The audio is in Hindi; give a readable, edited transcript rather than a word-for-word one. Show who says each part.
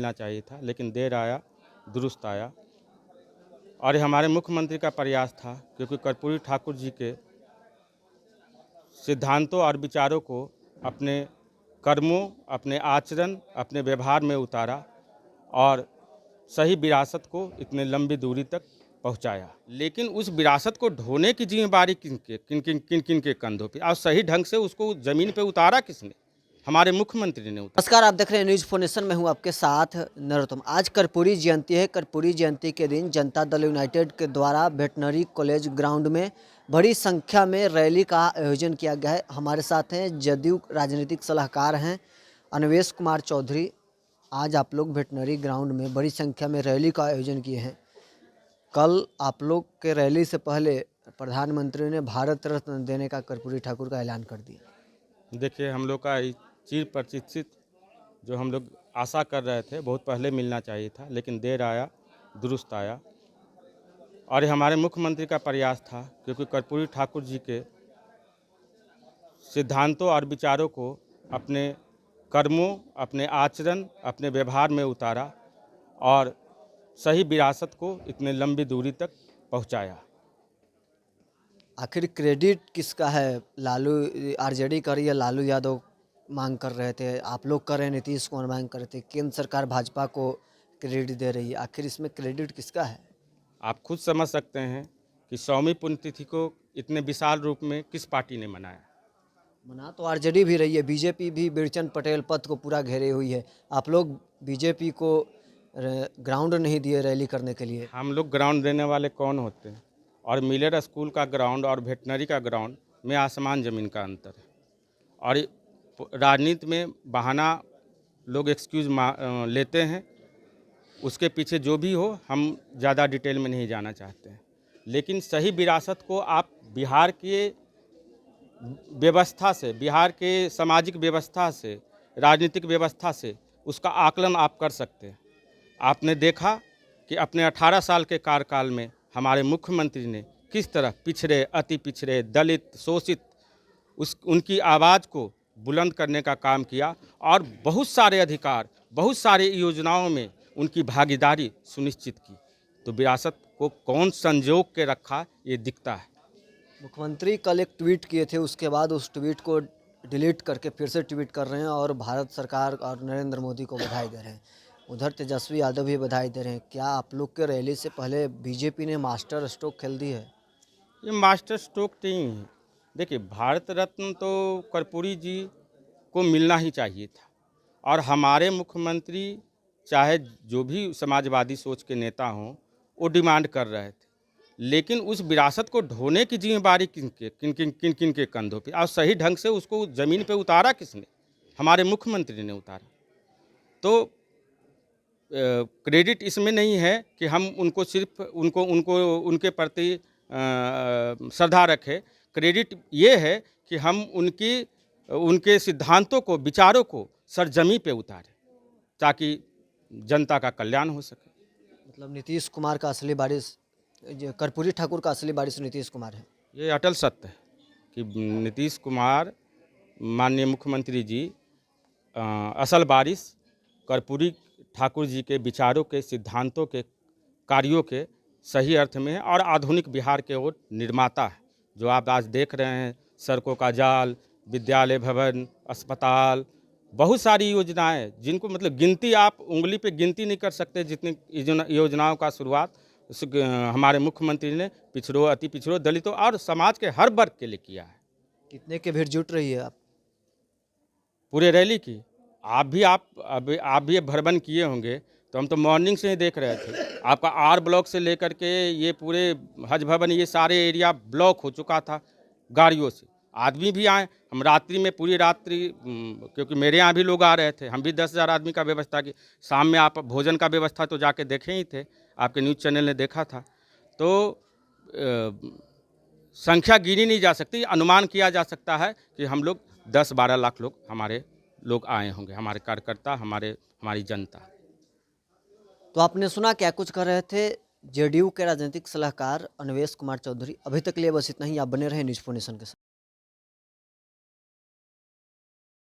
Speaker 1: मिलना चाहिए था, लेकिन देर आया दुरुस्त आया। और ये हमारे मुख्यमंत्री का प्रयास था, क्योंकि कर्पूरी ठाकुर जी के सिद्धांतों और विचारों को अपने कर्मों, अपने आचरण, अपने व्यवहार में उतारा और सही विरासत को इतने लंबी दूरी तक पहुंचाया। लेकिन उस विरासत को ढोने की जिम्मेदारी किन के कंधों पे, और सही ढंग से उसको ज़मीन पे उतारा किसने? हमारे मुख्यमंत्री ने उतारा।
Speaker 2: नमस्कार, आप देख रहे हैं न्यूज़ फोनेशन में हूं आपके साथ नरोत्तम। आज कर्पूरी जयंती है। कर्पूरी जयंती के दिन जनता दल यूनाइटेड के द्वारा वेटनरी कॉलेज ग्राउंड में बड़ी संख्या में रैली का आयोजन किया गया है। हमारे साथ हैं जदयू राजनीतिक सलाहकार हैं अन्वेश कुमार चौधरी। आज आप लोग वेटनरी ग्राउंड में बड़ी संख्या में रैली का आयोजन किए हैं। कल आप लोग के रैली से पहले प्रधानमंत्री ने भारत रत्न देने का कर्पूरी ठाकुर का ऐलान कर दिया।
Speaker 1: देखिए, हम लोग का चिर प्रतीक्षित जो हम लोग आशा कर रहे थे, बहुत पहले मिलना चाहिए था, लेकिन देर आया दुरुस्त आया। और ये हमारे मुख्यमंत्री का प्रयास था, क्योंकि कर्पूरी ठाकुर जी के सिद्धांतों और विचारों को अपने कर्मों, अपने आचरण, अपने व्यवहार में उतारा और सही विरासत को इतने लंबी दूरी तक पहुंचाया।
Speaker 2: आखिर क्रेडिट किसका है? लालू आरजेडी कर रही है, लालू यादव मांग कर रहे थे, आप लोग कर रहे हैं, नीतीश कुमार मांग कर रहे थे, केंद्र सरकार भाजपा को क्रेडिट दे रही है। आखिर इसमें क्रेडिट किसका है?
Speaker 1: आप खुद समझ सकते हैं कि 100वीं पुण्यतिथि को इतने विशाल रूप में किस पार्टी ने मनाया।
Speaker 2: मना तो आरजेडी भी रही है, बीजेपी भी बिरचन पटेल पथ को पूरा घेरे हुई है। आप लोग बीजेपी को ग्राउंड नहीं दिए रैली करने के लिए।
Speaker 1: हम लोग ग्राउंड देने वाले कौन होते हैं? और मिलर स्कूल का ग्राउंड और वेटनरी का ग्राउंड में आसमान ज़मीन का अंतर है। और राजनीति में बहाना लोग एक्सक्यूज़ लेते हैं, उसके पीछे जो भी हो हम ज़्यादा डिटेल में नहीं जाना चाहते हैं। लेकिन सही विरासत को आप बिहार के व्यवस्था से, बिहार के सामाजिक व्यवस्था से, राजनीतिक व्यवस्था से उसका आकलन आप कर सकते हैं। आपने देखा कि अपने 18 साल के कार्यकाल में हमारे मुख्यमंत्री ने किस तरह पिछड़े, अति पिछड़े, दलित, शोषित उनकी आवाज़ को बुलंद करने का काम किया और बहुत सारे अधिकार, बहुत सारे योजनाओं में उनकी भागीदारी सुनिश्चित की। तो विरासत को कौन संजोग के रखा, ये दिखता है।
Speaker 2: मुख्यमंत्री कल एक ट्वीट किए थे, उसके बाद उस ट्वीट को डिलीट करके फिर से ट्वीट कर रहे हैं और भारत सरकार और नरेंद्र मोदी को बधाई दे रहे हैं। उधर तेजस्वी यादव भी बधाई दे रहे हैं। क्या आप लोग के रैली से पहले बीजेपी ने मास्टर स्ट्रोक खेल दी है?
Speaker 1: ये मास्टर स्ट्रोक नहीं है। देखिए, भारत रत्न तो कर्पूरी जी को मिलना ही चाहिए था। और हमारे मुख्यमंत्री, चाहे जो भी समाजवादी सोच के नेता हों, वो डिमांड कर रहे थे। लेकिन उस विरासत को ढोने की जिम्मेदारी किन के कंधों पे, और सही ढंग से उसको ज़मीन पे उतारा किसने? हमारे मुख्यमंत्री ने उतारा। तो क्रेडिट इसमें नहीं है कि हम उनको सिर्फ उनको उनको उनके प्रति श्रद्धा रखें। क्रेडिट ये है कि हम उनके सिद्धांतों को, विचारों को सरजमी पे उतारें, ताकि जनता का कल्याण हो सके।
Speaker 2: मतलब नीतीश कुमार का असली बारिश, कर्पूरी ठाकुर का असली बारिश नीतीश कुमार है।
Speaker 1: ये अटल सत्य है कि नीतीश कुमार, माननीय मुख्यमंत्री जी, असल बारिश कर्पूरी ठाकुर जी के विचारों के, सिद्धांतों के, कार्यों के सही अर्थ में है और आधुनिक बिहार के वो निर्माता है। जो आप आज देख रहे हैं, सड़कों का जाल, विद्यालय भवन, अस्पताल, बहुत सारी योजनाएं जिनको मतलब गिनती, आप उंगली पे गिनती नहीं कर सकते जितनी योजनाओं का शुरुआत हमारे मुख्यमंत्री ने पिछड़ों, अति पिछड़ों, दलितों और समाज के हर वर्ग के लिए किया है।
Speaker 2: कितने के भीड़ जुट रही है आप?
Speaker 1: पूरे रैली की आप भी भरबन किए होंगे, तो हम तो मॉर्निंग से ही देख रहे थे। आपका आर ब्लॉक से लेकर के ये पूरे हज भवन, ये सारे एरिया ब्लॉक हो चुका था गाड़ियों से। आदमी भी आए, हम रात्रि में पूरी रात्रि, क्योंकि मेरे यहाँ भी लोग आ रहे थे, हम भी 10,000 आदमी का व्यवस्था की। शाम में आप भोजन का व्यवस्था तो जाके देखे ही थे, आपके न्यूज़ चैनल ने देखा था। तो संख्या गिनी नहीं जा सकती, अनुमान किया जा सकता है कि हम लोग 10-12 लाख लोग, हमारे लोग आए होंगे, हमारे कार्यकर्ता, हमारी जनता।
Speaker 2: तो आपने सुना क्या कुछ कर रहे थे जेडीयू के राजनीतिक सलाहकार अन्वेश कुमार चौधरी। अभी तक के लिए बस इतना ही। आप बने रहे न्यूज़ फोनेशन के साथ।